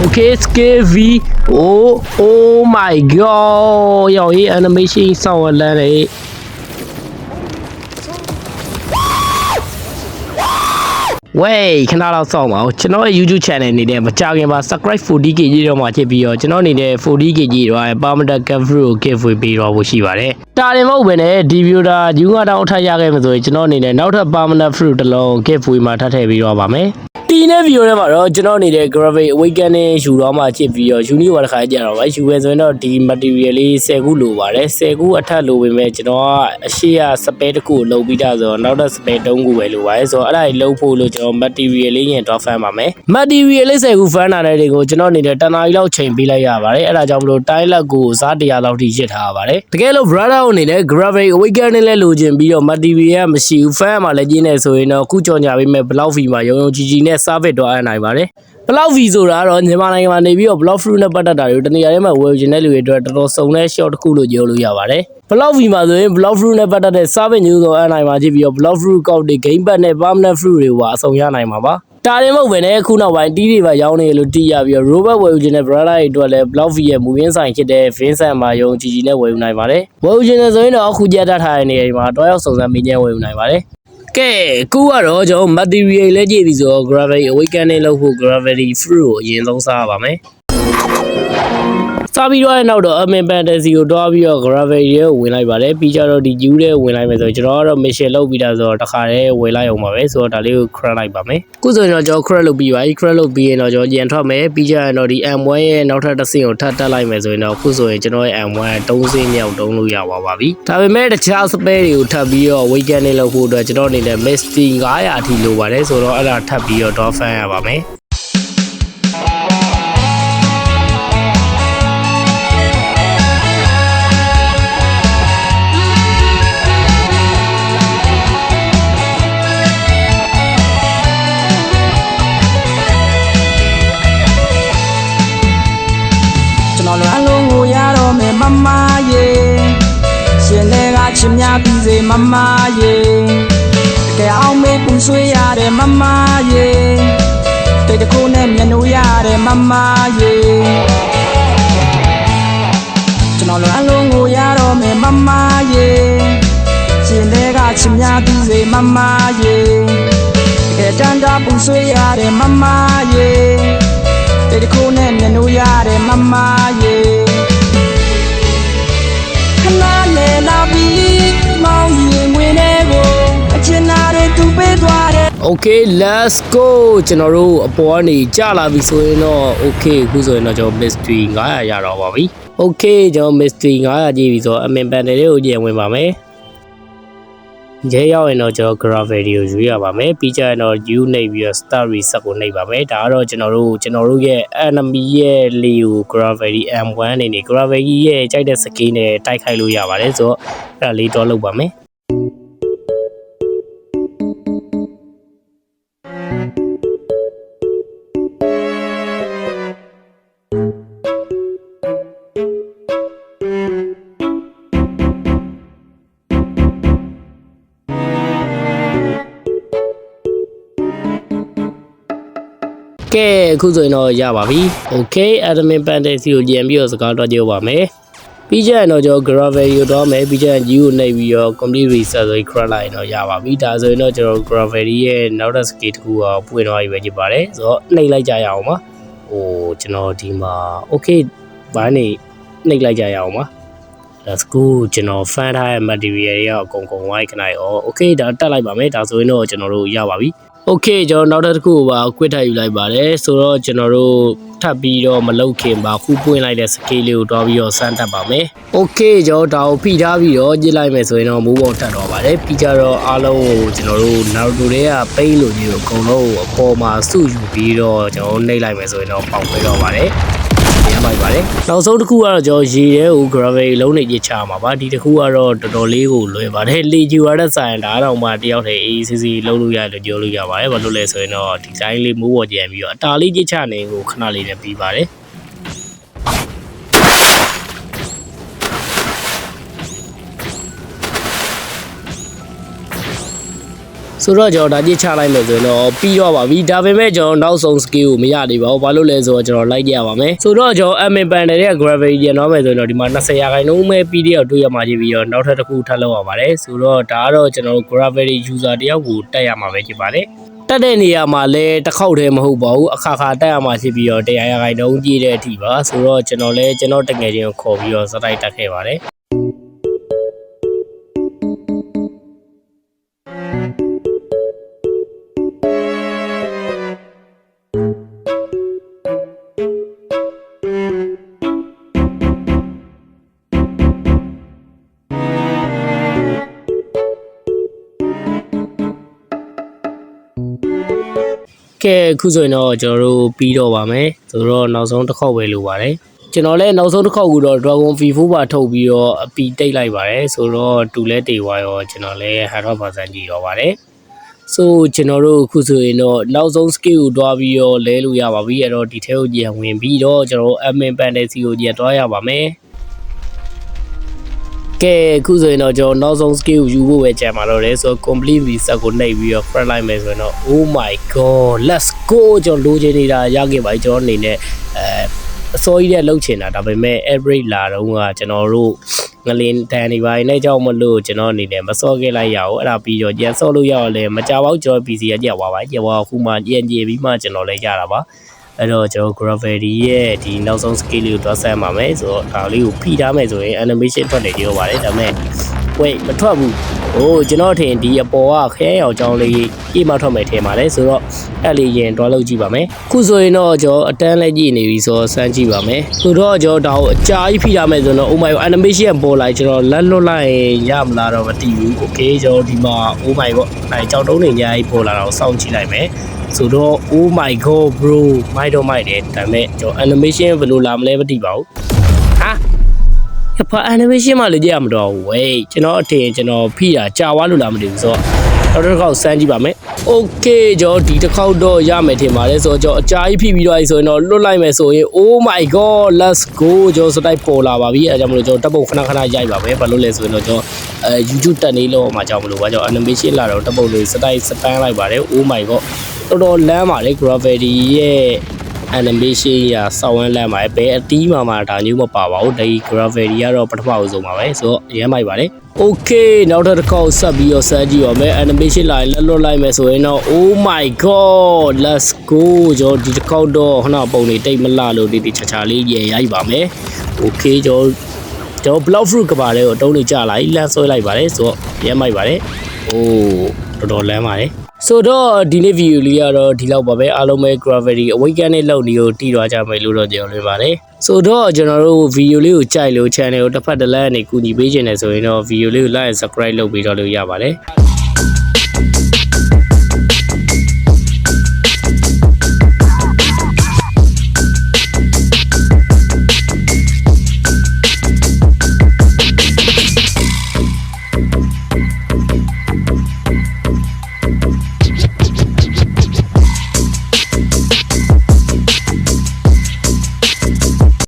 Okay, scary. Oh my god. Yo, ये animation ဆောင်းလန်းလေဝေးခဏတော့စောင့်ပါဦးကျွန်တော်ရဲ့ YouTube channel အနေနဲ့မကြခင်ပါ subscribe 40k ကြီးတော့မှဖြစ်ပြီးတော့ကျွန်တော်အနေနဲ့ 40k ကြီးတော့ permanent cover ကို giveaway ပေးတော့ဖို့ရှိပါတယ်တာရင်မဟုတ်ဘဲနဲ့ဒီ view တာယူငါတောင်းထပ်ရခဲ့မှာဆိုရင်ကျွန်တော်အနေနဲ့နောက်ထပ် permanent fruit တစ်လုံး giveaway မှာထပ်ထည့်ပြီးတော့ပါမယ်ဒီနေ့ video ထဲမှာတော့ကျွန်တော်အနေနဲ့ Gravity Awakening ယူတော့မှဖြစ်ပြီးတော့ Uni ဝါတစ်ခါကြတော့ပဲယူပဲဆိုရင်တော့ဒီ material လေး10ခုလိုပါတယ်10ခုအထက်လိုပေမဲ့ကျွန်တော်ကအရှိရ spare တစ်ခုကိုလုံပြီးတာဆိုတော့နောက်ထပ် spare 3ခုပဲလိုပါတယ်ဆိုတော့အဲ့ဒါကြီးလုံဖို့လို့ကျွန်တော် material လေးရင်တော့ fan ပါမယ် material လေး10ခု fan လာတဲ့တွေကိုကျွန်တော်အနေနဲ့တနားရီလောက်ချိန်ပေးလိုက်ရပါတယ်အဲ့ဒါကြောင့်မလို့တိုင်းလက်ကိုစား100လောက်ထိရစ်ထားရပါတယ်တကယ်လို့ brother အနေနဲ့ Gravity Awakening လဲလိုချင်ပြီးတော့ material ကမရှိဘူး fan မှာလည်းကျင်းနေဆိုရင်တော့ခုကြော်ညာပေးမဲ့ block fee မှာရုံကြီးကြီးနဲ့ service တော့အနိုင်ပါတယ်ဘလောက်ဗီဆိုတာတော့မြန်မာနိုင်ငံမှာနေပြီးတော့ block fruit နဲ့ပတ်သက်တာတွေတနေရာထဲမှာဝယ်ချင်တဲ့လူတွေအတွက်တော်တော်စုံတဲ့ short တစ်ခုလို့ပြောလို့ရပါတယ်ဘလောက်ဗီမှာဆိုရင် block fruit နဲ့ပတ်သက်တဲ့ service မျိုးစုံအနိုင်မှာကြည့်ပြီးတော့ block fruit ကောက်တွေ game pad နဲ့ permanent fruit တွေပါအဆုံးရနိုင်မှာပါတာရင်မဟုတ်ပဲနဲ့ခုနောက်ပိုင်းတီးတွေပါရောင်းနေလို့တီးရပြီးတော့ robot ဝယ်ယူခြင်းနဲ့ brother တွေအတွက်လည်း block v ရဲ့မူရင်းဆိုင်ဖြစ်တဲ့ Vincent မှာယုံကြည်ကြည်နဲ့ဝယ်ယူနိုင်ပါတယ်ဝယ်ယူခြင်းနဲ့ဆိုရင်တော့အခုကြက်တတ်ထားတဲ့နေရာမှာတော့ရောက်စုံစမ်းမင်းကျန်းဝယ်ယူနိုင်ပါတယ်ကဲခုကတော့ကျွန်တော် material လဲကြည့်ပြီးဆိုတော့ Gravity Awakening လုပ်ဖို့ Gravity Fruit ကိုအရင်ဆုံးစားရပါမယ်စားပြီးတော့နောက်တော့ Admin Fantasy ကိုတွားပြီးတော့ Gravity ကိုဝင်လိုက်ပါတယ်ပြီးကြတော့ဒီ U ထဲဝင်လိုက်မယ်ဆိုတော့ကျွန်တော်ကတော့ mission လုပ်ပြီးတာဆိုတော့တခါတည်းဝင်လိုက်အောင်ပါပဲဆိုတော့ဒါလေးကို crack လိုက်ပါမယ်ခုဆိုရင်တော့ကျွန်တော် crack လုပ်ပြီးပါပြီ crack လုပ်ပြီးရင်တော့ကျွန်တော်ကြံထွက်မယ်ပြီးကြရင်တော့ဒီ M1 ရဲ့နောက်ထပ်တစ်ဆင့်ကိုထပ်တက်လိုက်မယ်ဆိုရင်တော့ခုဆိုရင်ကျွန်တော်ရဲ့ M1 3ဆင့်မြောက်တုံးလို့ရပါပြီဒါပေမဲ့တခြား spare တွေကိုထပ်ပြီးတော့ Awakening လုပ်ဖို့အတွက်ကျွန်တော်အနေနဲ့ Misty 900အထိလိုပါတယ်ဆိုတော့အဲ့ဒါထပ်ပြီးတော့ draw fan ရပါမယ်မမရေရှင်တွေကချစ်များပြီးစေမမရေတကယ်အောင်မေးပူဆွေးရတယ်မမရေတိတ်တခုနဲ့မျက်နှာရတယ်မမရေကျွန်တော်လွမ်းလုံးကိုရတော့မယ်မမရေရှင်တွေကချစ်များပြီးစေမမရေတကယ်တန်တာပူဆွေးရတယ်မမရေတိတ်တခုနဲ့မျက်နှာရတယ်မမရေOkay let's go ကျွန်တော်တို့အပေါ်ကနေကြာလာပြီဆိုရင်တော့ okay အခုဆိုရင်တော့ကျွန်တော် mystery 900ရတော့ပါပြီ okay ကျွန်တော် mystery 900ကြည့်ပြီဆိုတော့အမင်ပန်တယ်လေးကိုကြည့်ဝင်ပါမယ်ရဲရောက်ရင်တော့ကျွန်တော် gravity ကိုယူရပါမယ်ပြီးကြရင်တော့ U နှိပ်ပြီးတော့ star reset ကိုနှိပ်ပါမယ်ဒါကတော့ကျွန်တော်တို့ရဲ့ enemy ရဲ့လေကို gravity M1 အနေနဲ့ gravity ရဲ့ကြိုက်တဲ့ skill နဲ့တိုက်ခိုက်လို့ရပါတယ်ဆိုတော့အဲ့ဒါလေးတော့လုပ်ပါမယ်ကဲအခုဆိုရင်တော့ရပါပြီ okay admin fantasy ကိုကြံပြီးတော့စကားတော့ကြည့်ပါမယ်ပြီးကြရင်တော့ကျွန်တော် gravity ကိုတော့မယ်ပြီးကြရင် U ကိုနှိပ်ပြီးတော့ complete reset ဆိုပြီး crack လိုက်ရင်တော့ရပါပြီဒါဆိုရင်တော့ကျွန်တော် gravity ရဲ့နောက်ထပ် skill တစ်ခုကပွင့်သွားပြီပဲကြည့်ပါတယ်ဆိုတော့နှိပ်လိုက်ကြရအောင်ပါဟိုကျွန်တော်ဒီမှာ okay ဘာနေနှိပ်လိုက်ကြရအောင်ပါ let's go ကျွန်တော် fan ထားတဲ့ material တွေကအကုန်ဝိုင်းခနိုင်အောင် okay ဒါတက်လိုက်ပါမယ်ဒါဆိုရင်တော့ကျွန်တော်တို့ရပါပြီOkay ကျွန်တော်နောက်တစ်ခုပါ quit ထပ်ယူလိုက်ပါတယ်ဆိုတော့ကျွန်တော်တို့ထပ်ပြီးတော့မလုပ်ခင်ပါခုပွင့်လိုက်တဲ့ scale လေးကိုတွားပြီးတော့စမ်းတက်ပါမယ် Okay ကျွန်တော်ဒါကိုဖိထားပြီးတော့ကြည့်လိုက်မယ်ဆိုရင်တော့မိုးပေါ်တက်တော့ပါတယ်ပြီးကြတော့အားလုံးကိုကျွန်တော်တို့ Naruto တွေကပိတ်လို့ကြီးကိုအကုန်လုံးအပေါ်မှာစုယူပြီးတော့ကျွန်တော်နှိပ်လိုက်မယ်ဆိုရင်တော့ပေါက်ခွဲတော့ပါတယ်လိုက်ပါတယ်နောက်ဆုံးတစ်ခုကတော့ကျွန်တော်ရေထဲကို gravity လုံးနေပြချမှာပါဒီတစ်ခုကတော့တော်တော်လေးကိုလွယ်ပါတယ်လေကျူရတဲ့ဆိုင်ဒါတော့မှတယောက်တည်းအေးစီစီလုံးလို့ရတယ်ပြောလို့ရပါတယ်ဘာလို့လဲဆိုရင်တော့ဒီတိုင်းလေးမိုးပေါ်ကြံပြီးတော့အတာလေးပြချနေကိုခဏလေးနဲ့ပြီးပါတယ် ဆိုတော့ကျွန်တော်ဒါကြည့်ချလိုက်မယ်ဆိုရင်တော့ပြီးတော့ပါပြီဒါပေမဲ့ကျွန်တော်နောက်ဆုံး skill ကိုမရသေးပါဘူးဘာလို့လဲဆိုတော့ကျွန်တော်လိုက်ကြရပါမယ်ဆိုတော့ကျွန်တော် admin panel ရဲ့ gravity ရတော့မယ်ဆိုရင်တော့ဒီမှာ20ရာခိုင်နှုန်းပဲ PDF တွေ့ရမှာကြီးပြီးတော့နောက်ထပ်တစ်ခုထပ်လောက်ရပါတယ်ဆိုတော့ဒါကတော့ကျွန်တော်တို့ gravity user တယောက်ကိုတက်ရမှာပဲဖြစ်ပါတယ်တက်တဲ့နေရာမှာလည်းတစ်ခေါက်တည်းမဟုတ်ပါဘူးအခါခါတက်ရမှာဖြစ်ပြီးတော့100ရာခိုင်နှုန်းကြီးတဲ့အထိပါဆိုတော့ကျွန်တော်လည်းကျွန်တော်တကယ်ချင်းကိုခေါ်ပြီးတော့စတိုက်တက်ခဲ့ပါတယ်ကဲအခုဆိုရင်တော့ကျွန်တော်တို့ပြီးတော့ပါမယ်ဆိုတော့နောက်ဆုံးတစ်ခေါက်ပဲလိုပါတယ်ကျွန်တော်လည်းနောက်ဆုံးတစ်ခေါက်ကတော့ Dragon V4 ပါထုတ်ပြီးတော့အပီတိတ်လိုက်ပါတယ်ဆိုတော့တူလဲတေဝါရောကျွန်တော်လည်း 100% ကြည့်တော့ပါတယ်ဆိုကျွန်တော်တို့အခုဆိုရင်တော့နောက်ဆုံး skill ကိုတွားပြီးတော့လဲလို့ရပါပြီအဲ့တော့ဒီထဲကိုကြည့်ဝင်ပြီးတော့ကျွန်တော်တို့ admin panel စီကိုကြည့်တွားရပါမယ်ကဲအခုဆိုရင်တော့ကျွန်တော်နောက်ဆုံး skill ကိုယူဖို့ပဲကြံပါတော့တယ်ဆိုတော့ complete reset ကိုနှိပ်ပြီးတော့ front လိုက်မယ်ဆိုရင်တော့ oh my god let's go ကျွန်တော်လိုချင်နေတာရခဲ့ပါပြီကျွန်တော်အနေနဲ့အစိုးရတဲ့လှုပ်ချင်တာဒါပေမဲ့ average လာတော့ကကျွန်တော်တို့ငလင်းတန်နေပါနဲ့ကြောက်မလို့ကျွန်တော်အနေနဲ့မစော့ခဲ့လိုက်ရအောင်အဲ့ဒါပြီးတော့ကြံစော့လို့ရအောင်လဲမကြပါဘူးကျွန်တော် PC ရကြပါပါကြပါခုမှကြံကြပြီးမှကျွန်တော်လည်းရတာပါအဲ့တော့ကျွန်တော် gravity ရဲ့ဒီနောက်ဆုံး skill လေးကိုတွားဆန်းပါမယ်ဆိုတော့ဒါလေးကိုဖိထားမယ်ဆိုရင် animation ထွက်နေကြောပါတယ်ဒါပေမဲ့ wait မထွက်ဘူးဟိုကျွန်တော်ထင်ဒီအပေါ်ကခဲရောင်ကြောင်းလေးအိမ်မထွက်မယ်ထင်ပါတယ်ဆိုတော့အဲ့လေးရင်တွားလို့ကြည့်ပါမယ်ခုဆိုရင်တော့ကျွန်တော်အတန်းလက်ကြည့်နေပြီဆိုတော့စမ်းကြည့်ပါမယ်ဆိုတော့ကျွန်တော်ဒါကိုအကြာကြီးဖိထားမယ်ဆိုတော့ oh my god animation ပေါ်လိုက်ကျွန်တော်လက်လွတ်လိုက်ရမလားတော့မသိဘူး okay ကျွန်တော်ဒီမှာ oh my god အဲကြောက်တုံးနေညာကြီးပေါ်လာတော့စောင့်ကြည့်လိုက်မယ်ဆိုတော့ oh my god bro မိုက်တော့မိုက်တယ်ဒါပေမဲ့ကျွန်တော် animation ဘယ်လိုလာမလဲမသိပါဘူးဟာဘာ animation မှလည်းကြည့်ရမတော့ဘူးဝေးကျွန်တော်အထင်ကျွန်တော်ဖိတာကြာသွားလို့လားမသိဘူးဆိုတော့နောက်တစ်ခေါက်စမ်းကြည့်ပါမယ် okay ကျွန်တော်ဒီတစ်ခေါက်တော့ရမယ်ထင်ပါတယ်ဆိုတော့ကျွန်တော်အကြာကြီးဖိပြီးတော့ဆိုရင်တော့လွတ်လိုက်မယ်ဆိုရင် oh my god let's go ကျွန်တော်စတိုက်ပေါ်လာပါပြီအဲကြောင့်မလို့ကျွန်တော်တပ်ပုတ်ခဏခဏရိုက်ပါမယ်ဘာလို့လဲဆိုရင်တော့ကျွန်တော်YouTube တက်နေလို့မှကြောက်မလို့ပါကျွန်တော် animation လာတော့တပ်ပုတ်လေးစတိုက်စပန်းလိုက်ပါတယ် oh my god တော်တော်လမ်းပါလေ gravity ရဲ့ animation ရာစောင်းဝန်းလမ်းပါပဲဘယ်အတီးမှဒါမျိုးမပါပါဘူးဒီ gravity ကတော့ပထမအဆုံးပါပဲဆိုတော့ရမ်းမိုက်ပါလေ okay နောက်တစ်ခေါက်ဆက်ပြီးတော့စမ်းကြည့်ရမယ် animation လာလက်လွတ်လိုက်မယ်ဆိုရင်တော့ oh my god let's go ကျွန်တော်ဒီတစ်ခေါက်တော့ခဏပုံနေတိတ်မလှလို့ဒီချာချာလေးရေရိုက်ပါမယ် okay ကျွန်တော် block fruit ကပါလေးကိုအတုံးလေးကြလိုက်လမ်းဆွဲလိုက်ပါတယ်ဆိုတော့ရမ်းမိုက်ပါတယ် oh တော်တော်လမ်းပါတယ်ဆိုတော့ဒီနေ့ဗီဒီယိုလေးကတော့ဒီလောက်ပါပဲအားလုံးပဲ gravity awaken နဲ့လောက်နေကိုတီးသွားကြမယ်လို့တော့ပြောလွှဲပါတယ်ဆိုတော့ကျွန်တော်တို့ဗီဒီယိုလေးကိုကြိုက်လို့ channel ကိုတစ်ဖက်တစ်လမ်းကနေကူညီပေးခြင်းနဲ့ဆိုရင်တော့ဗီဒီယိုလေးကို like and subscribe လုပ်ပေးတော့လို့ရပါတယ်